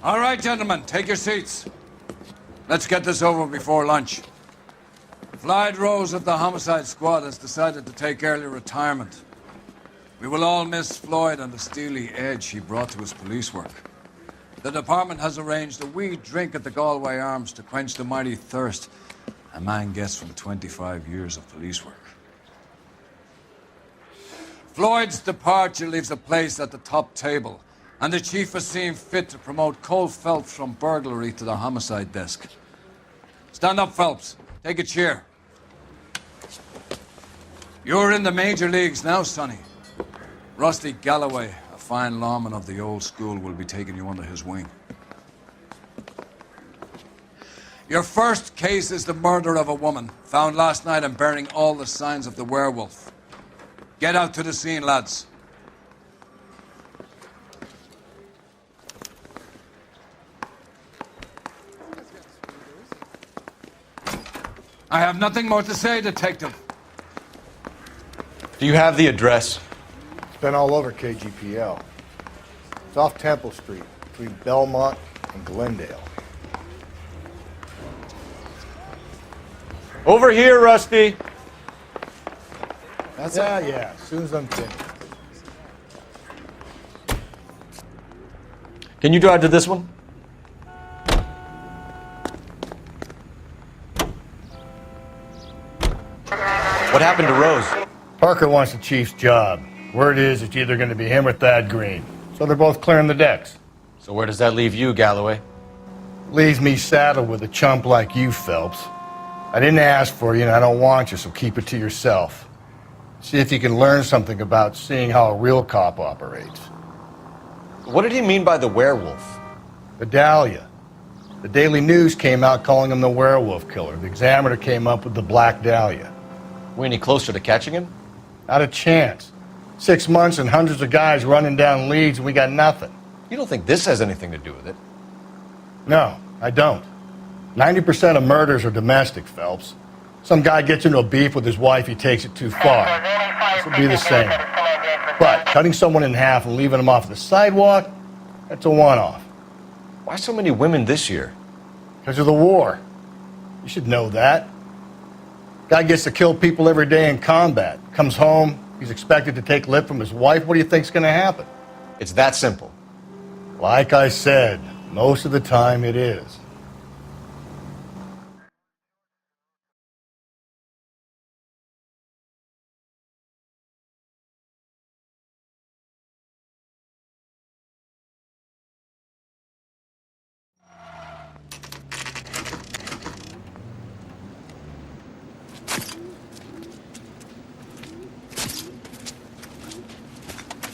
All right, gentlemen, take your seats. Let's get this over before lunch. Floyd Rose of the Homicide Squad has decided to take early retirement. We will all miss Floyd and the steely edge he brought to his police work. The department has arranged a wee drink at the Galway Arms to quench the mighty thirst a man gets from 25 years of police work. Floyd's departure leaves a place at the top table, and the chief has seen fit to promote Cole Phelps from burglary to the homicide desk. Stand up, Phelps. Take a chair. You're in the major leagues now, Sonny. Rusty Galloway, a fine lawman of the old school, will be taking you under his wing. Your first case is the murder of a woman, found last night and bearing all the signs of the werewolf. Get out to the scene, lads. I have nothing more to say, Detective. Do you have the address? It's been all over KGPL. It's off Temple Street, between Belmont and Glendale. Over here, Rusty. Yeah, as soon as I'm finished. Can you drive to this one? What happened to Rose? Parker wants the chief's job. Word is it's either going to be him or Thad Green. So they're both clearing the decks. So where does that leave you, Galloway? Leaves me saddled with a chump like you, Phelps. I didn't ask for you and I don't want you, so keep it to yourself. See if you can learn something about seeing how a real cop operates. What did he mean by the werewolf? The Dahlia. The Daily News came out calling him the werewolf killer. The Examiner came up with the Black Dahlia. We any closer to catching him? Not a chance. 6 months and hundreds of guys running down leads and we got nothing. You don't think this has anything to do with it? No, I don't. 90% of murders are domestic, Phelps. Some guy gets into a beef with his wife, he takes it too far. This will be the same. But cutting someone in half and leaving them off the sidewalk, that's a one-off. Why so many women this year? Because of the war. You should know that. Guy gets to kill people every day in combat. Comes home, he's expected to take lip from his wife. What do you think's going to happen? It's that simple. Like I said, most of the time it is.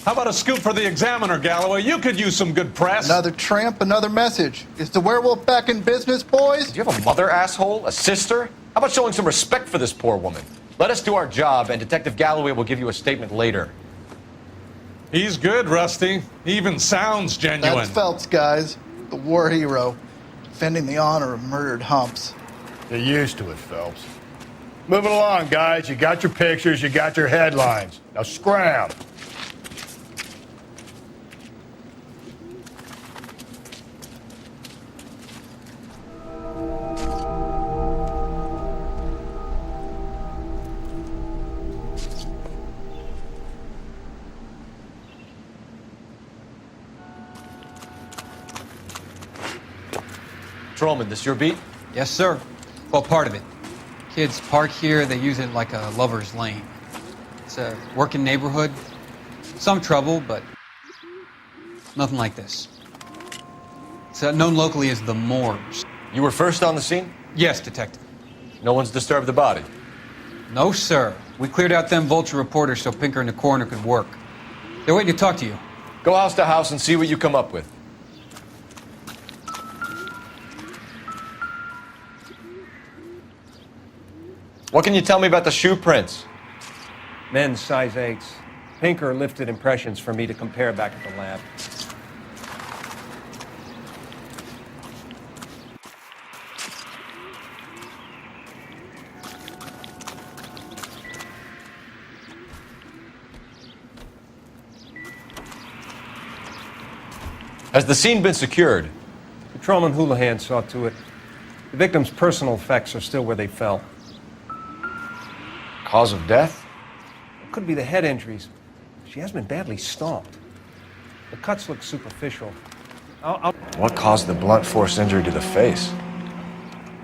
How about a scoop for the Examiner, Galloway? You could use some good press. Another tramp, another message. Is the werewolf back in business, boys? Do you have a mother, asshole? A sister? How about showing some respect for this poor woman? Let us do our job, and Detective Galloway will give you a statement later. He's good, Rusty. He even sounds genuine. That's Phelps, guys. The war hero. Defending the honor of murdered humps. Get used to it, Phelps. Moving along, guys. You got your pictures, you got your headlines. Now scram. Patrolman, this your beat? Yes, sir. Well, part of it. Kids park here, they use it like a lover's lane. It's a working neighborhood. Some trouble, but nothing like this. It's known locally as the Moors. You were first on the scene? Yes, Detective. No one's disturbed the body? No, sir. We cleared out them vulture reporters so Pinker and the coroner could work. They're waiting to talk to you. Go house to house and see what you come up with. What can you tell me about the shoe prints? Men's size 8s. Pinker lifted impressions for me to compare back at the lab. Has the scene been secured? Patrolman Houlihan saw to it. The victim's personal effects are still where they fell. Cause of death? It could be the head injuries. She has been badly stomped. The cuts look superficial. What caused the blunt force injury to the face?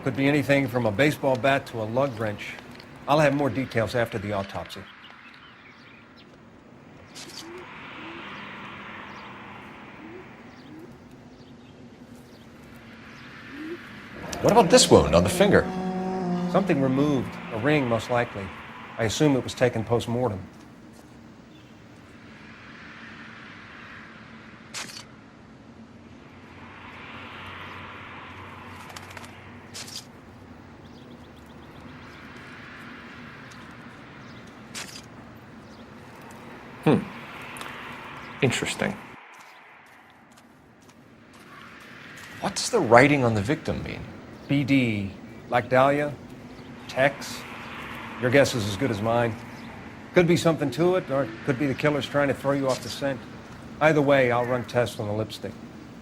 Could be anything from a baseball bat to a lug wrench. I'll have more details after the autopsy. What about this wound on the finger? Something removed. A ring, most likely. I assume it was taken post-mortem. Interesting. What does the writing on the victim mean? BD, like Dahlia, Tex. Your guess is as good as mine. Could be something to it, or it could be the killer's trying to throw you off the scent. Either way, I'll run tests on the lipstick.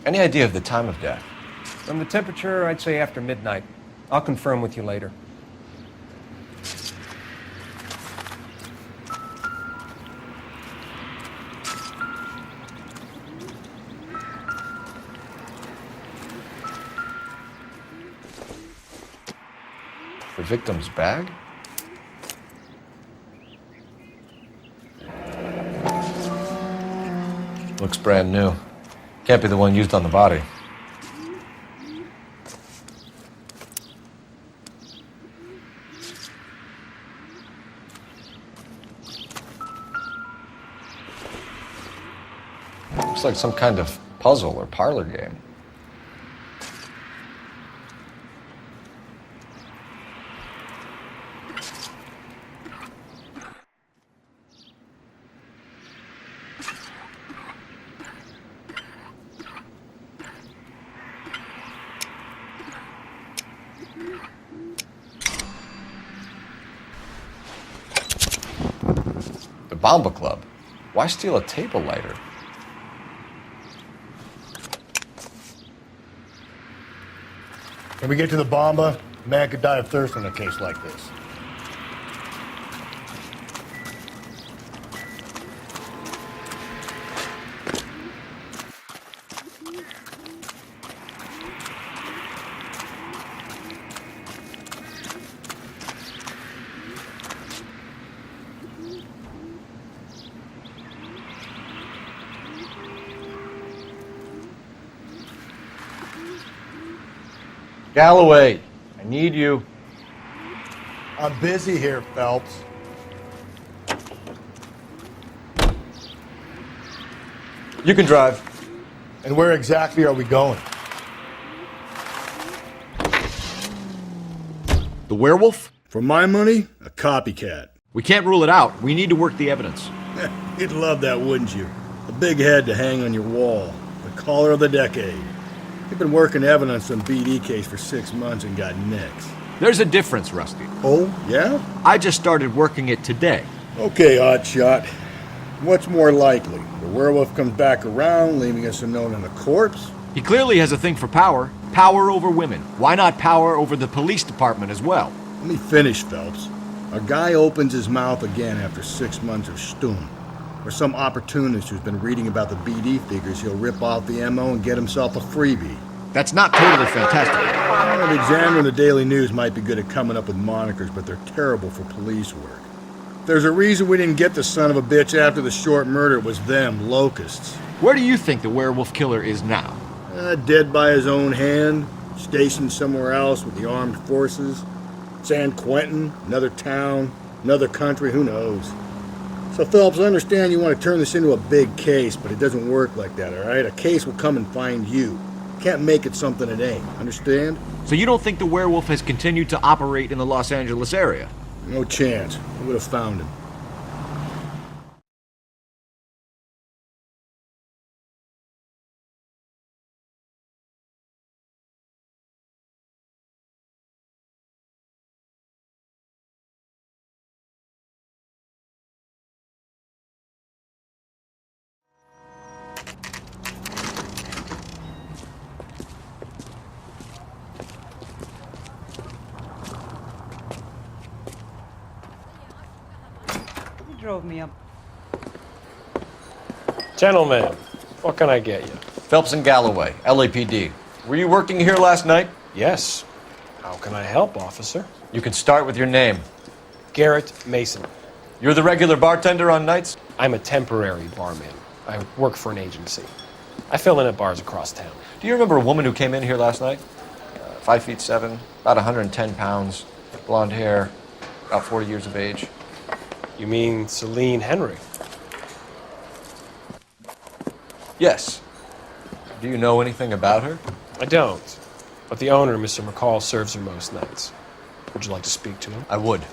Any idea of the time of death? From the temperature, I'd say after midnight. I'll confirm with you later. The victim's bag? Looks brand new. Can't be the one used on the body. Looks like some kind of puzzle or parlor game. The Bomba Club. Why steal a table lighter? When we get to the Bomba, a man could die of thirst in a case like this. Galloway, I need you. I'm busy here, Phelps. You can drive. And where exactly are we going? The werewolf? For my money, a copycat. We can't rule it out. We need to work the evidence. You'd love that, wouldn't you? A big head to hang on your wall. The caller of the decade. You've been working evidence on BD case for 6 months and got nicks. There's a difference, Rusty. Oh, yeah? I just started working it today. Okay, Oddshot. What's more likely? The werewolf comes back around, leaving us unknown in a corpse? He clearly has a thing for power. Power over women. Why not power over the police department as well? Let me finish, Phelps. A guy opens his mouth again after 6 months of stewing. Or some opportunist who's been reading about the BD figures he'll rip off the MO and get himself a freebie. That's not totally fantastic. Well, the Examiner and the Daily News might be good at coming up with monikers, but they're terrible for police work. There's a reason we didn't get the son of a bitch after the short murder. It was them, locusts. Where do you think the werewolf killer is now? Dead by his own hand, stationed somewhere else with the armed forces. San Quentin, another town, another country, who knows? So, Phelps, I understand you want to turn this into a big case, but it doesn't work like that, all right? A case will come and find you. Can't make it something it ain't, understand? So you don't think the werewolf has continued to operate in the Los Angeles area? No chance. We would have found him. drove me up. Gentlemen, what can I get you? Phelps and Galloway, LAPD. Were you working here last night? Yes. How can I help, officer? You can start with your name. Garrett Mason. You're the regular bartender on nights? I'm a temporary barman. I work for an agency. I fill in at bars across town. Do you remember a woman who came in here last night? 5'7", about 110 pounds, blonde hair, about 40 years of age. You mean Celine Henry? Yes. Do you know anything about her? I don't. But the owner, Mr. McCall, serves her most nights. Would you like to speak to him? I would.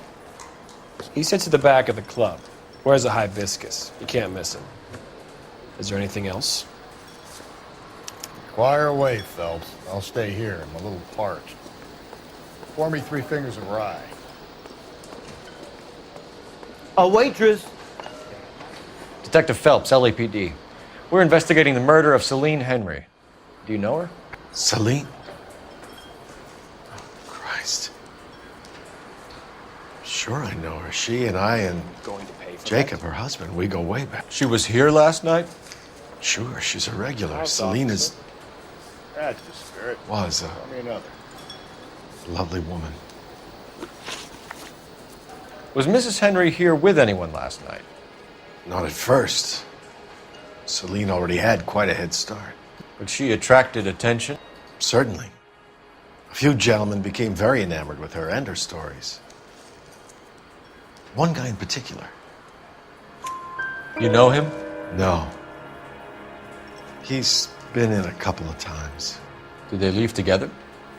He sits at the back of the club. Wears a hibiscus. You can't miss him. Is there anything else? Inquire away, Phelps. I'll stay here. I'm a little parched. Pour me 3 fingers of rye. A waitress. Detective Phelps, LAPD. We're investigating the murder of Celine Henry. Do you know her? Celine? Oh, Christ. Sure I know her. She and I and Going to pay for Jacob, her husband, we go way back. She was here last night? Sure, she's a regular. House Celine officer. That's the spirit. was a Tell me another. lovely woman. Was Mrs. Henry here with anyone last night? Not at first. Celine already had quite a head start. But she attracted attention? Certainly. A few gentlemen became very enamored with her and her stories. One guy in particular. You know him? No. He's been in a couple of times. Did they leave together?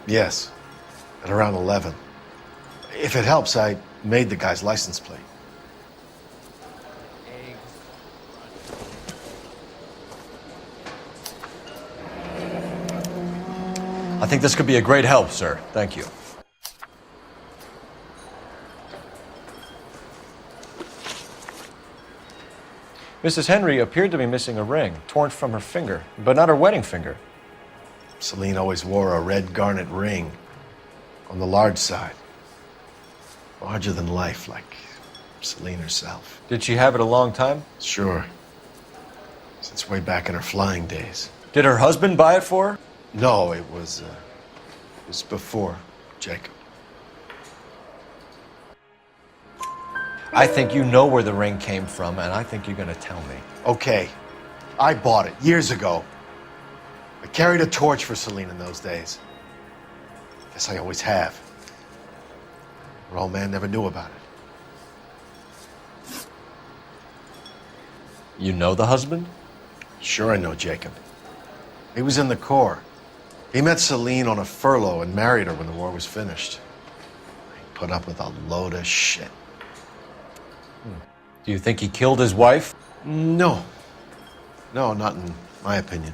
Yes, at around 11. If it helps, I made the guy's license plate. I think this could be a great help, sir. Thank you. Mrs. Henry appeared to be missing a ring, torn from her finger, but not her wedding finger. Celine always wore a red garnet ring on the large side. Larger than life, like Celine herself. Did she have it a long time? Sure. Since way back in her flying days. Did her husband buy it for her? No, it was before Jacob. I think you know where the ring came from, and I think you're going to tell me. Okay, I bought it years ago. I carried a torch for Celine in those days. Guess I always have. Her old man never knew about it. You know the husband? Sure I know Jacob. He was in the Corps. He met Celine on a furlough and married her when the war was finished. He put up with a load of shit. Do you think he killed his wife? No. No, not in my opinion.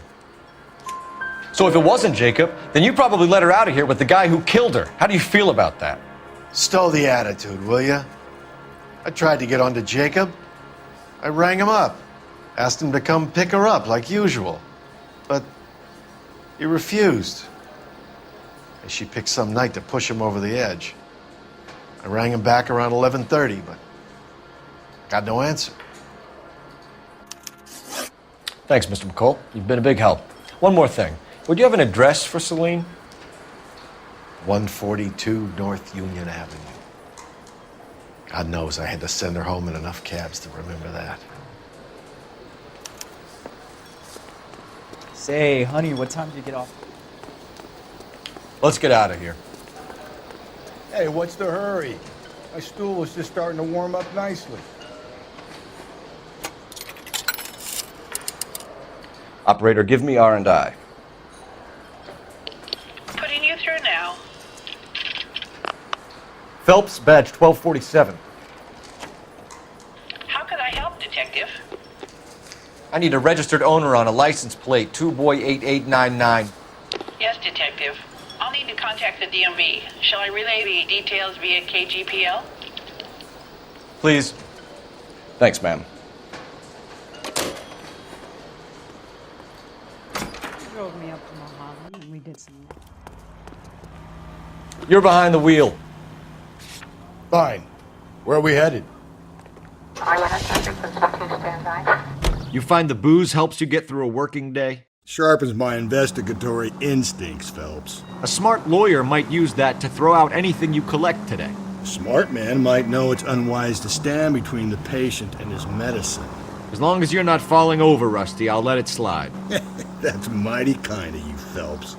So if it wasn't Jacob, then you probably let her out of here with the guy who killed her. How do you feel about that? Stow the attitude, will ya? I tried to get onto Jacob. I rang him up. Asked him to come pick her up like usual. But he refused. And she picked some night to push him over the edge. I rang him back around 11:30, but got no answer. Thanks, Mr. McCall. You've been a big help. One more thing. Would you have an address for Celine? 142 North Union Avenue. God knows I had to send her home in enough cabs to remember that. Say, honey, what time did you get off? Let's get out of here. Hey, what's the hurry? My stool was just starting to warm up nicely. Operator, give me R&I. Putting you through now. Phelps, badge 1247. How can I help, Detective? I need a registered owner on a license plate, 2boy8899. Yes, Detective. I'll need to contact the DMV. Shall I relay the details via KGPL? Please. Thanks, ma'am. He drove me up to Mojave and we did some. You're behind the wheel. Fine. Where are we headed? You find the booze helps you get through a working day? Sharpens my investigatory instincts, Phelps. A smart lawyer might use that to throw out anything you collect today. A smart man might know it's unwise to stand between the patient and his medicine. As long as you're not falling over, Rusty, I'll let it slide. That's mighty kind of you, Phelps.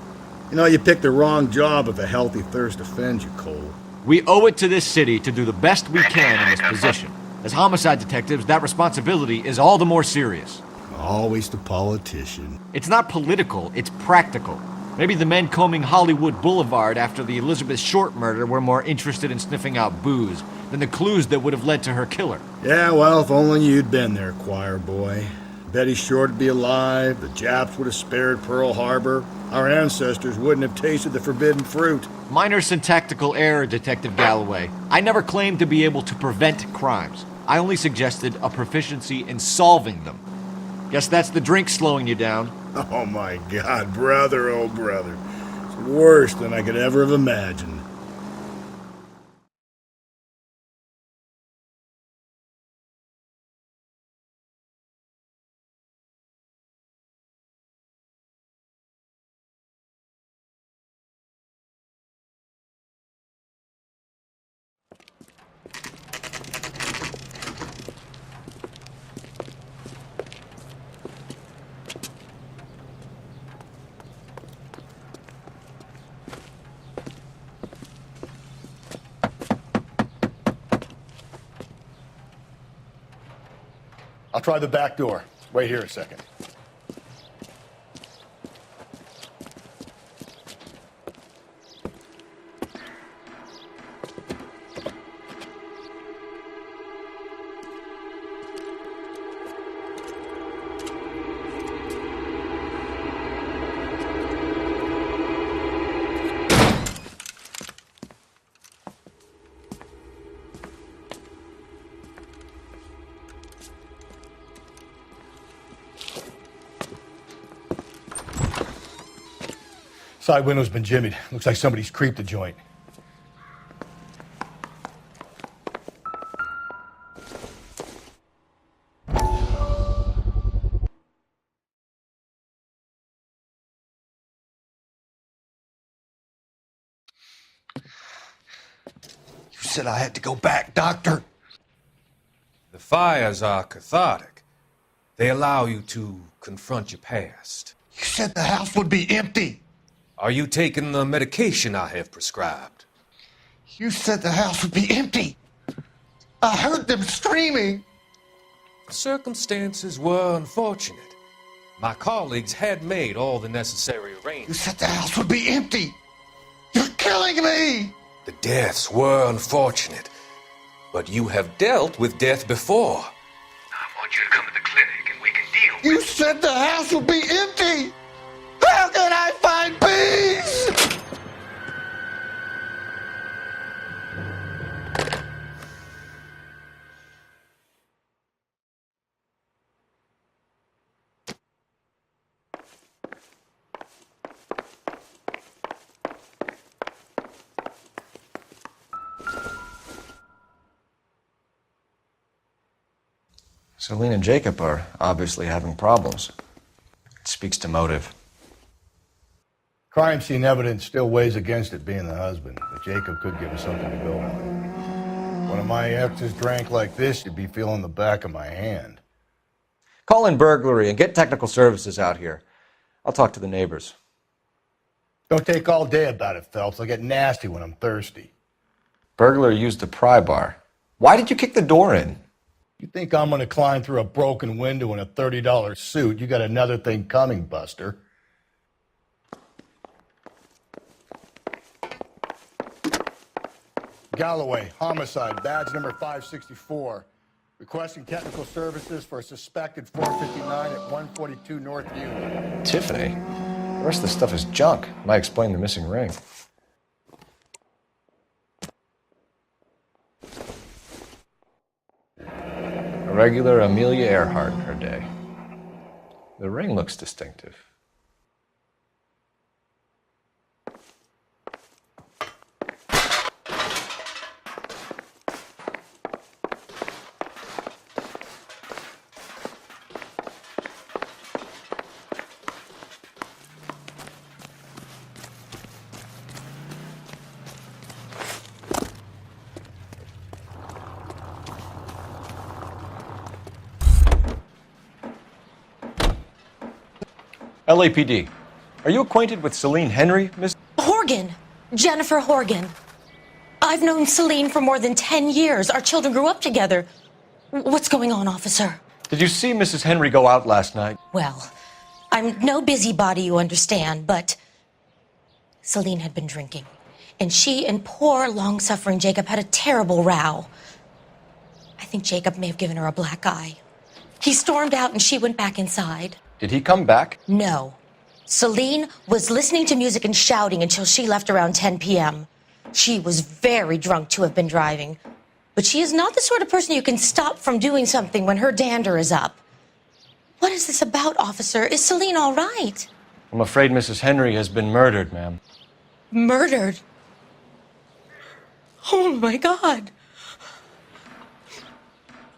You know, you picked the wrong job if a healthy thirst offends you, Cole. We owe it to this city to do the best we can in this position. As homicide detectives, that responsibility is all the more serious. Always the politician. It's not political, it's practical. Maybe the men combing Hollywood Boulevard after the Elizabeth Short murder were more interested in sniffing out booze than the clues that would have led to her killer. Yeah, well, if only you'd been there, choir boy. Betty Short would be alive, the Japs would have spared Pearl Harbor, our ancestors wouldn't have tasted the forbidden fruit. Minor syntactical error, Detective Galloway. I never claimed to be able to prevent crimes. I only suggested a proficiency in solving them. Guess that's the drink slowing you down. Oh my God, brother, oh brother. It's worse than I could ever have imagined. I'll try the back door. Wait here a second. Side window's been jimmied. Looks like somebody's creeped the joint. You said I had to go back, Doctor. The fires are cathartic. They allow you to confront your past. You said the house would be empty. Are you taking the medication I have prescribed? You said the house would be empty. I heard them screaming. Circumstances were unfortunate. My colleagues had made all the necessary arrangements. You said the house would be empty. You're killing me. The deaths were unfortunate, but you have dealt with death before. I want you to come to the clinic and we can deal with it. You said the house would be empty. How can I find peace? Celine and Jacob are obviously having problems. It speaks to motive. Crime scene evidence still weighs against it being the husband, but Jacob could give us something to go on. One of my exes drank like this, you'd be feeling the back of my hand. Call in burglary and get technical services out here. I'll talk to the neighbors. Don't take all day about it, Phelps. I'll get nasty when I'm thirsty. Burglar used the pry bar. Why did you kick the door in? You think I'm gonna climb through a broken window in a $30 suit? You got another thing coming, Buster. Galloway, homicide, badge number 564. Requesting technical services for a suspected 459 at 142 North U. Tiffany? The rest of the stuff is junk. Might explain the missing ring. A regular Amelia Earhart in her day. The ring looks distinctive. LAPD. Are you acquainted with Celine Henry, Miss? Horgan. Jennifer Horgan. I've known Celine for more than 10 years. Our children grew up together. What's going on, officer? Did you see Mrs. Henry go out last night? Well, I'm no busybody, you understand, but Celine had been drinking. And she and poor, long-suffering Jacob had a terrible row. I think Jacob may have given her a black eye. He stormed out and she went back inside. Did he come back? No. Celine was listening to music and shouting until she left around 10 p.m. She was very drunk to have been driving. But she is not the sort of person you can stop from doing something when her dander is up. What is this about, officer? Is Celine all right? I'm afraid Mrs. Henry has been murdered, ma'am. Murdered? Oh, my God.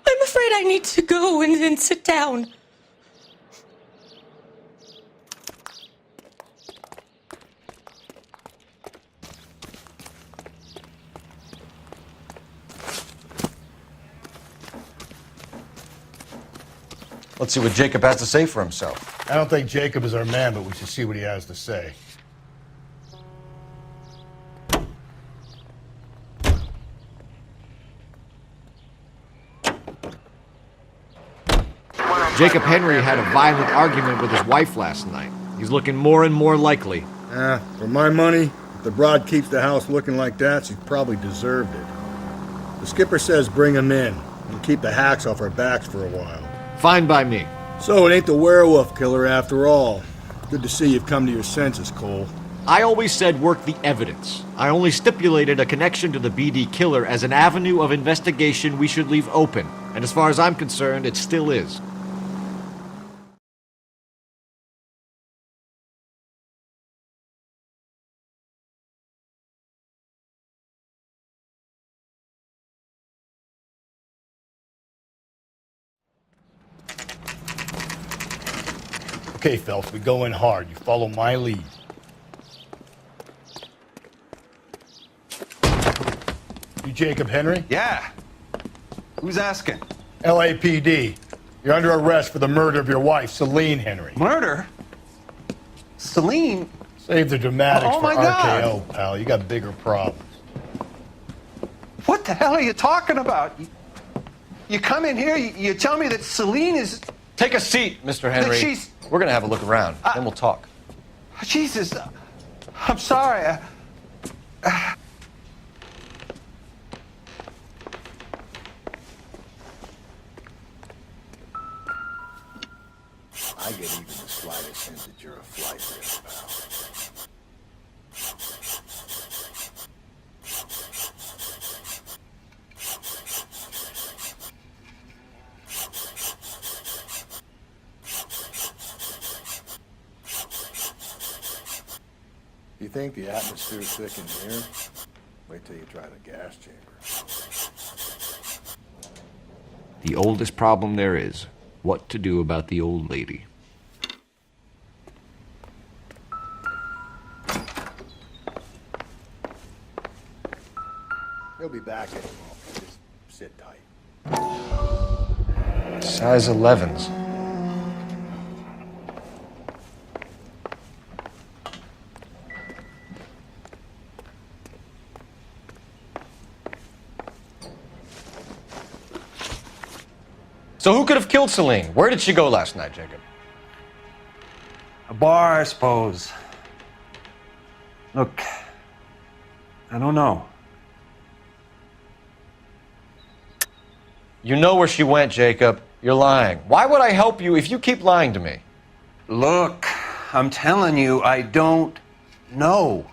I'm afraid I need to go and sit down. Let's see what Jacob has to say for himself. I don't think Jacob is our man, but we should see what he has to say. Jacob Henry had a violent argument with his wife last night. He's looking more and more likely. For my money, if the broad keeps the house looking like that, she probably deserved it. The skipper says bring him in and keep the hacks off our backs for a while. Fine by me. So it ain't the werewolf killer after all. Good to see you've come to your senses, Cole. I always said work the evidence. I only stipulated a connection to the BD killer as an avenue of investigation we should leave open. And as far as I'm concerned, it still is. Okay, Phelps, we go in hard. You follow my lead. You Jacob Henry? Yeah. Who's asking? LAPD. You're under arrest for the murder of your wife, Celine Henry. Murder? Celine? Save the dramatics Oh, for my RKO, God. pal. You got bigger problems. What the hell are you talking about? You come in here, you tell me that Celine is... Take a seat, Mr. Henry. she's- We're going to have a look around, then we'll talk. Jesus, I'm sorry. I get even the slightest hint that you're a flight risk, pal. You think the atmosphere's thick in here? Wait till you try the gas chamber. The oldest problem there is, what to do about the old lady. He'll be back in a moment. Just sit tight. Size 11s. So who could have killed Celine? Where did she go last night, Jacob? A bar, I suppose. Look, I don't know. You know where she went, Jacob. You're lying. Why would I help you if you keep lying to me? Look, I'm telling you, I don't know.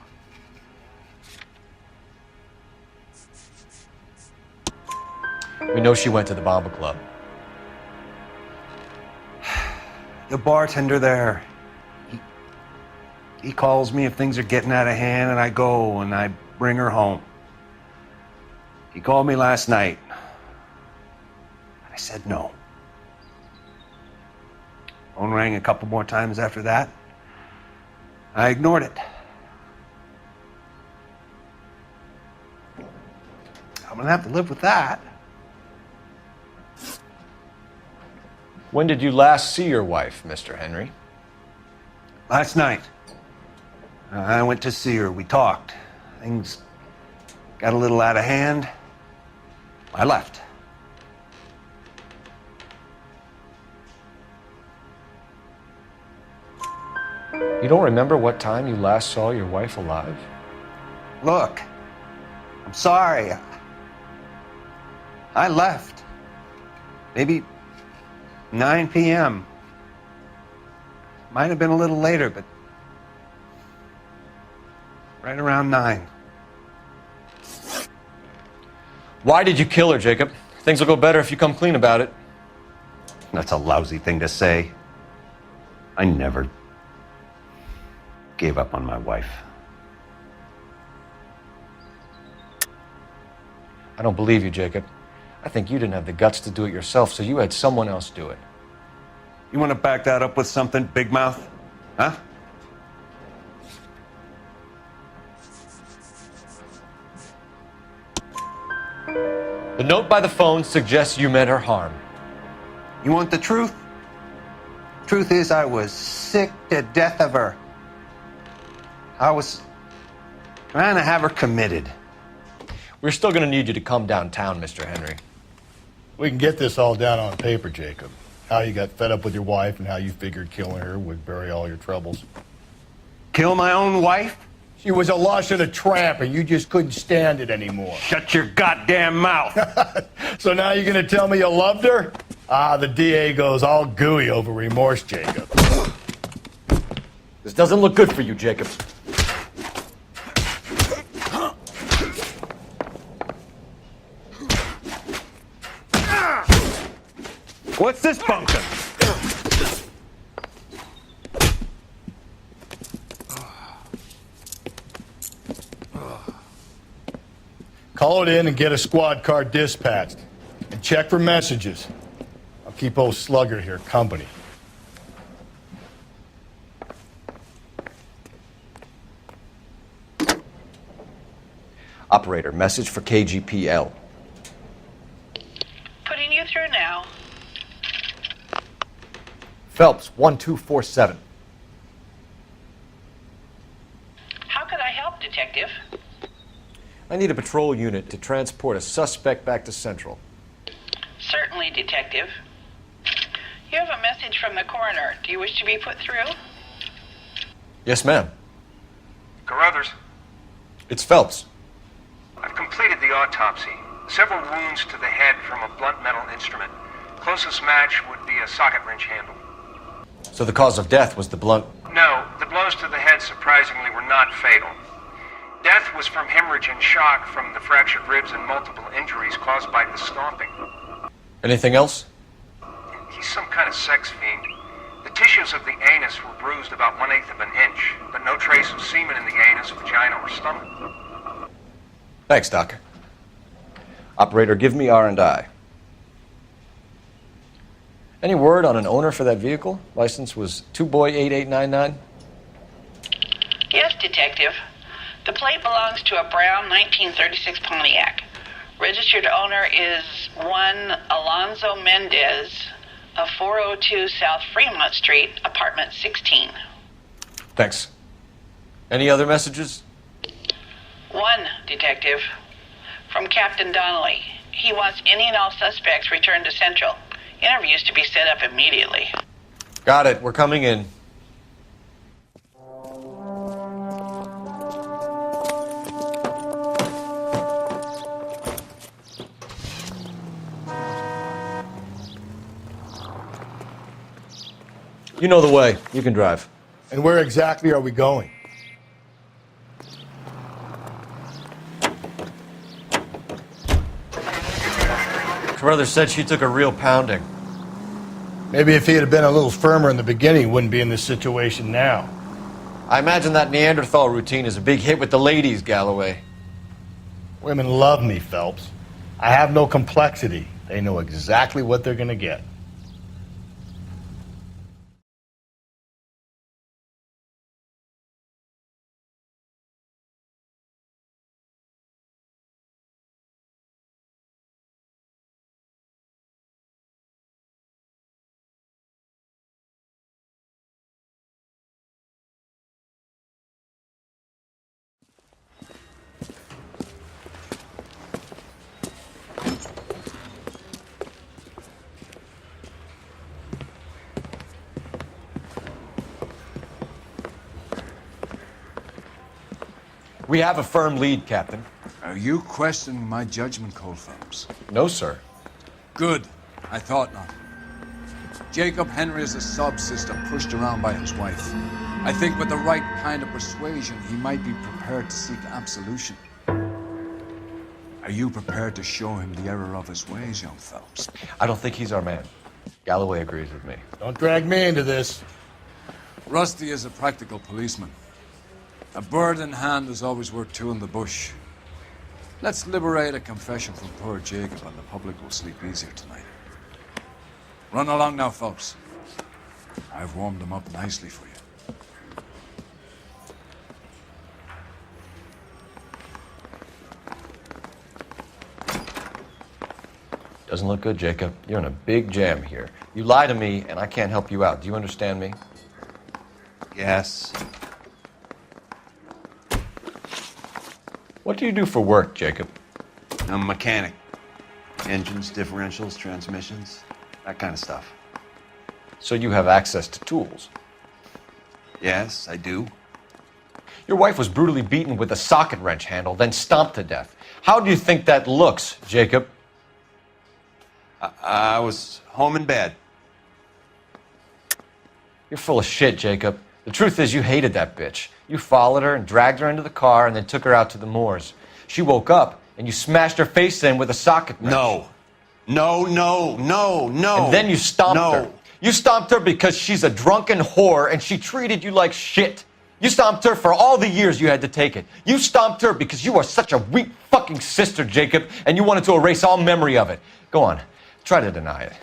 We know she went to the Bomba Club. The bartender there, he calls me if things are getting out of hand, and I go and I bring her home. He called me last night. I said no. Phone rang a couple more times after that. I ignored it. I'm gonna have to live with that. When did you last see your wife, Mr. Henry? Last night, I went to see her. We talked. Things got a little out of hand. I left. You don't remember what time you last saw your wife alive? Look, I'm sorry. I left. Maybe 9 p.m. Might have been a little later, but right around 9. Why did you kill her, Jacob? Things will go better if you come clean about it. That's a lousy thing to say. I never gave up on my wife. I don't believe you, Jacob. I think you didn't have the guts to do it yourself, so you had someone else do it. You want to back that up with something, Big Mouth? Huh? The note by the phone suggests you meant her harm. You want the truth? Truth is, I was sick to death of her. I was trying to have her committed. We're still going to need you to come downtown, Mr. Henry. We can get this all down on paper, Jacob. How you got fed up with your wife and how you figured killing her would bury all your troubles. Kill my own wife? She was a lush and a tramp, and you just couldn't stand it anymore. Shut your goddamn mouth. So now you're going to tell me you loved her? Ah, the DA goes all gooey over remorse, Jacob. This doesn't look good for you, Jacob. What's this bunkum? Call it in and get a squad car dispatched. And check for messages. I'll keep old Slugger here company. Operator, message for KGPL. Putting you through now. Phelps, 1247. How could I help, Detective? I need a patrol unit to transport a suspect back to Central. Certainly, Detective. You have a message from the coroner. Do you wish to be put through? Yes, ma'am. Carruthers, It's Phelps. I've completed the autopsy. Several wounds to the head from a blunt metal instrument. Closest match would be a socket wrench handle. So the cause of death was the blunt. No, the blows to the head surprisingly were not fatal. Death was from hemorrhage and shock from the fractured ribs and multiple injuries caused by the stomping. Anything else? He's some kind of sex fiend. The tissues of the anus were bruised about 1/8 of an inch, but no trace of semen in the anus, vagina, or stomach. Thanks, Doc. Operator, give me R&I. Any word on an owner for that vehicle? License was 2boy8899. Yes, Detective. The plate belongs to a brown 1936 Pontiac. Registered owner is one Alonzo Mendez of 402 South Fremont Street, apartment 16. Thanks. Any other messages? One, Detective. From Captain Donnelly. He wants any and all suspects returned to Central. Interviews to be set up immediately. Got it. We're coming in. You know the way. You can drive. And where exactly are we going? Carruthers said she took a real pounding. Maybe if he had been a little firmer in the beginning, he wouldn't be in this situation now. I imagine that Neanderthal routine is a big hit with the ladies, Galloway. Women love me, Phelps. I have no complexity. They know exactly what they're going to get. We have a firm lead, Captain. Are you questioning my judgment, Cole Phelps? No, sir. Good. I thought not. Jacob Henry is a sob-sister pushed around by his wife. I think with the right kind of persuasion, he might be prepared to seek absolution. Are you prepared to show him the error of his ways, young Phelps? I don't think he's our man. Galloway agrees with me. Don't drag me into this. Rusty is a practical policeman. A bird in hand is always worth two in the bush. Let's liberate a confession from poor Jacob, and the public will sleep easier tonight. Run along now, Phelps. I've warmed them up nicely for you. Doesn't look good, Jacob. You're in a big jam here. You lie to me, and I can't help you out. Do you understand me? Yes. What do you do for work, Jacob? I'm a mechanic. Engines, differentials, transmissions, that kind of stuff. So you have access to tools? Yes, I do. Your wife was brutally beaten with a socket wrench handle, then stomped to death. How do you think that looks, Jacob? I was home in bed. You're full of shit, Jacob. The truth is you hated that bitch. You followed her and dragged her into the car and then took her out to the moors. She woke up and you smashed her face in with a socket wrench. No. And then you stomped her. You stomped her because she's a drunken whore and she treated you like shit. You stomped her for all the years you had to take it. You stomped her because you are such a weak fucking sister, Jacob, and you wanted to erase all memory of it. Go on. Try to deny it.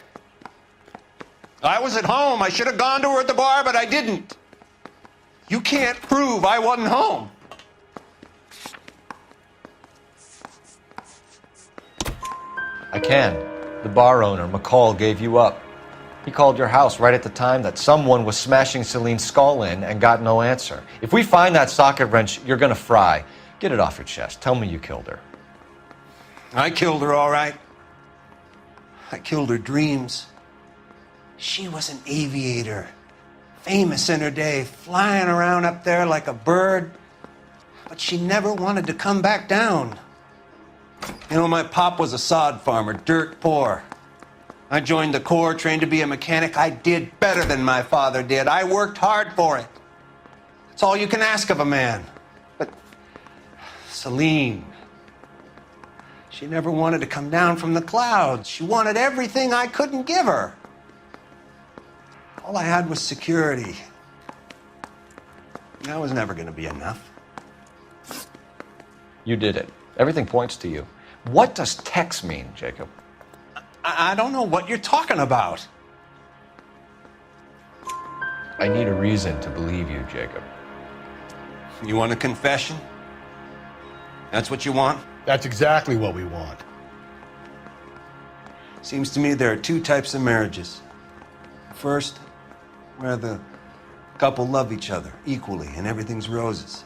I was at home. I should have gone to her at the bar, but I didn't. You can't prove I wasn't home. I can. The bar owner, McCall, gave you up. He called your house right at the time that someone was smashing Celine's skull in and got no answer. If we find that socket wrench, you're gonna fry. Get it off your chest. Tell me you killed her. I killed her, all right. I killed her dreams. She was an aviator, famous in her day, flying around up there like a bird, but she never wanted to come back down. You know, my pop was a sod farmer, dirt poor. I joined the Corps, trained to be a mechanic. I did better than my father did. I worked hard for it. That's all you can ask of a man. But Celine, she never wanted to come down from the clouds. She wanted everything I couldn't give her. All I had was security. That was never going to be enough. You did it. Everything points to you. What does Tex mean, Jacob? I don't know what you're talking about. I need a reason to believe you, Jacob. You want a confession? That's what you want? That's exactly what we want. Seems to me there are two types of marriages. First, where the couple love each other equally and everything's roses.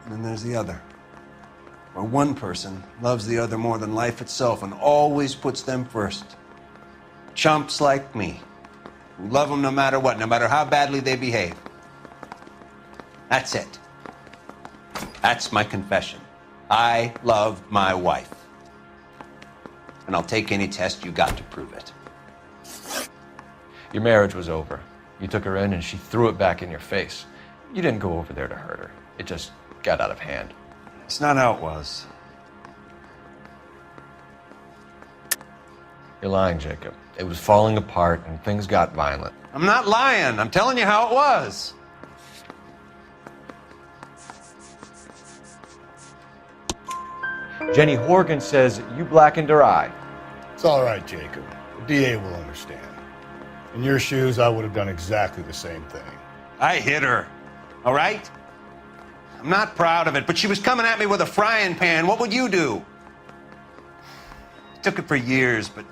And then there's the other, where one person loves the other more than life itself and always puts them first. Chumps like me, who love them no matter what, no matter how badly they behave. That's it. That's my confession. I love my wife. And I'll take any test you got to prove it. Your marriage was over. You took her in and she threw it back in your face. You didn't go over there to hurt her. It just got out of hand. It's not how it was. You're lying, Jacob. It was falling apart and things got violent. I'm not lying. I'm telling you how it was. Jenny Horgan says you blackened her eye. It's all right, Jacob. The DA will understand. In your shoes, I would have done exactly the same thing. I hit her, all right? I'm not proud of it, but she was coming at me with a frying pan. What would you do? It took it for years, but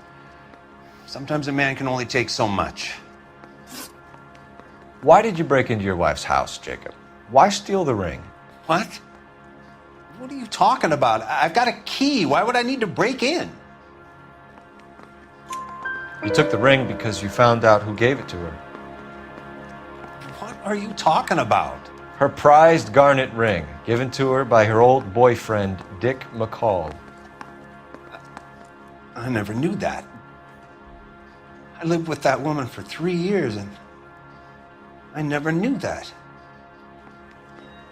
sometimes a man can only take so much. Why did you break into your wife's house, Jacob? Why steal the ring? What? What are you talking about? I've got a key. Why would I need to break in? You took the ring because you found out who gave it to her. What are you talking about? Her prized garnet ring, given to her by her old boyfriend, Dick McCall. I never knew that. I lived with that woman for 3 years, and I never knew that.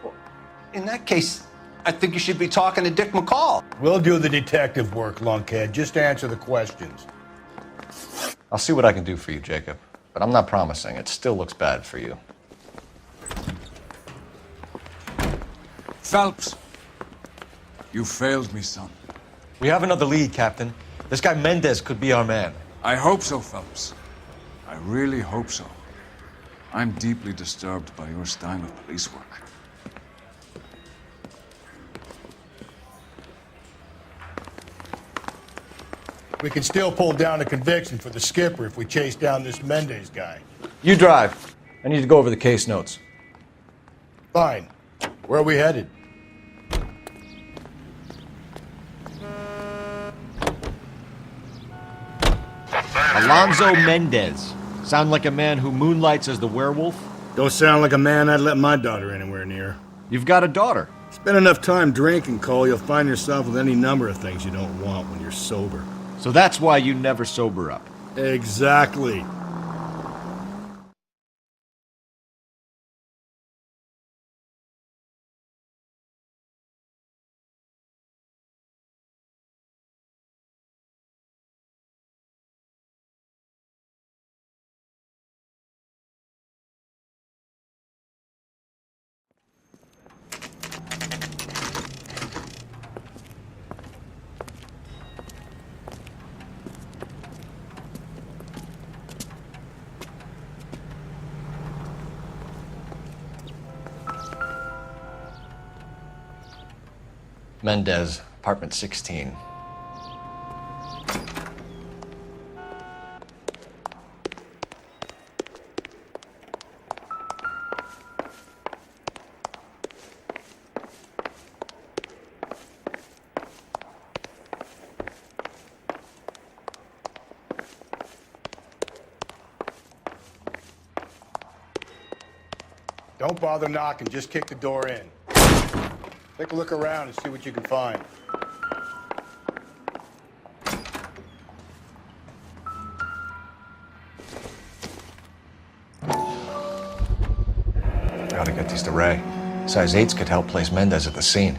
Well, in that case, I think you should be talking to Dick McCall. We'll do the detective work, lunkhead. Just answer the questions. I'll see what I can do for you, Jacob. But I'm not promising. It still looks bad for you. Phelps, you failed me, son. We have another lead, Captain. This guy Mendez could be our man. I hope so, Phelps. I really hope so. I'm deeply disturbed by your style of police work. We can still pull down a conviction for the skipper if we chase down this Mendez guy. You drive. I need to go over the case notes. Fine. Where are we headed? Alonzo Mendez. Sound like a man who moonlights as the werewolf? Don't sound like a man I'd let my daughter anywhere near. You've got a daughter. Spend enough time drinking, Cole, you'll find yourself with any number of things you don't want when you're sober. So that's why you never sober up. Exactly. Mendez, apartment 16. Don't bother knocking, just kick the door in. Take a look around and see what you can find. We ought to get these to Ray. Size 8s could help place Mendez at the scene.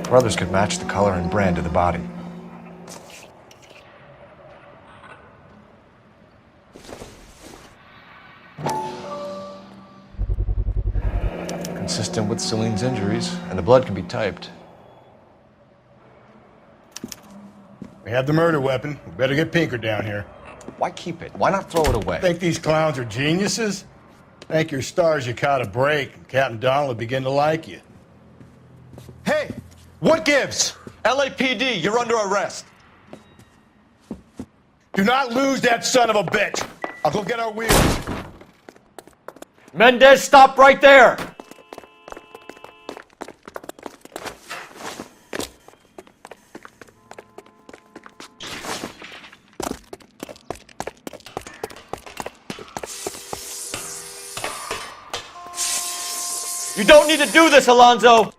Brothers could match the color and brand of the body. Consistent with Celine's injuries, and the blood can be typed. We have the murder weapon. We better get Pinker down here. Why keep it? Why not throw it away? Think these clowns are geniuses? Thank your stars you caught a break, and Captain Donald will begin to like you. Hey! What gives? LAPD, you're under arrest. Do not lose that son of a bitch. I'll go get our wheels. Mendez, stop right there! You don't need to do this, Alonzo!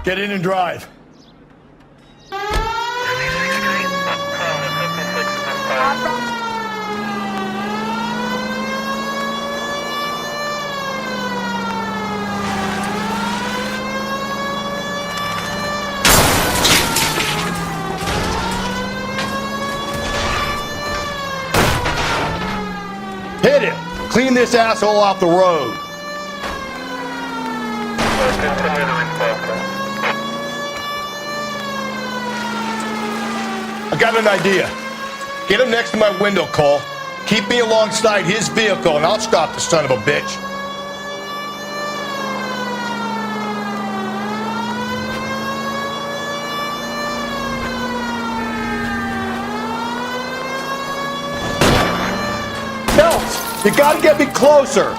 Get in and drive. Hit him! Clean this asshole off the road. I got an idea. Get him next to my window, Cole. Keep me alongside his vehicle and I'll stop the son of a bitch. You gotta get me closer!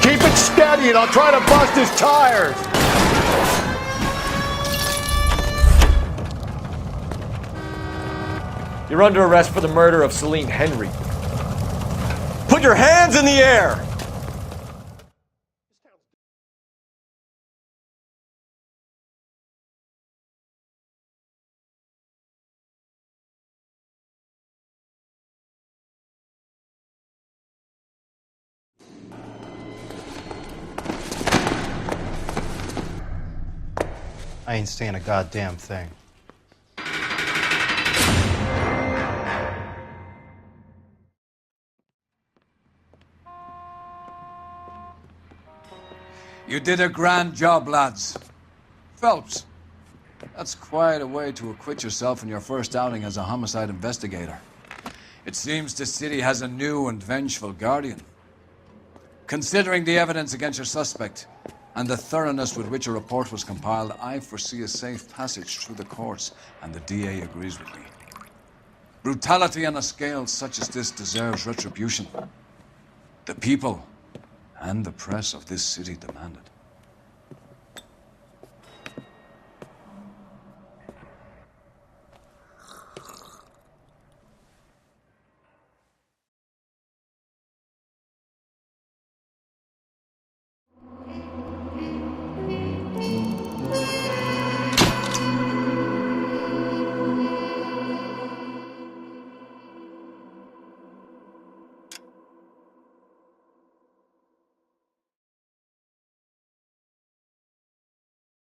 Keep it steady and I'll try to bust his tires! You're under arrest for the murder of Celine Henry. Put your hands in the air! I ain't saying a goddamn thing. You did a grand job, lads. Phelps, that's quite a way to acquit yourself in your first outing as a homicide investigator. It seems the city has a new and vengeful guardian. Considering the evidence against your suspect and the thoroughness with which a report was compiled, I foresee a safe passage through the courts, and the DA agrees with me. Brutality on a scale such as this deserves retribution. The people and the press of this city demand it.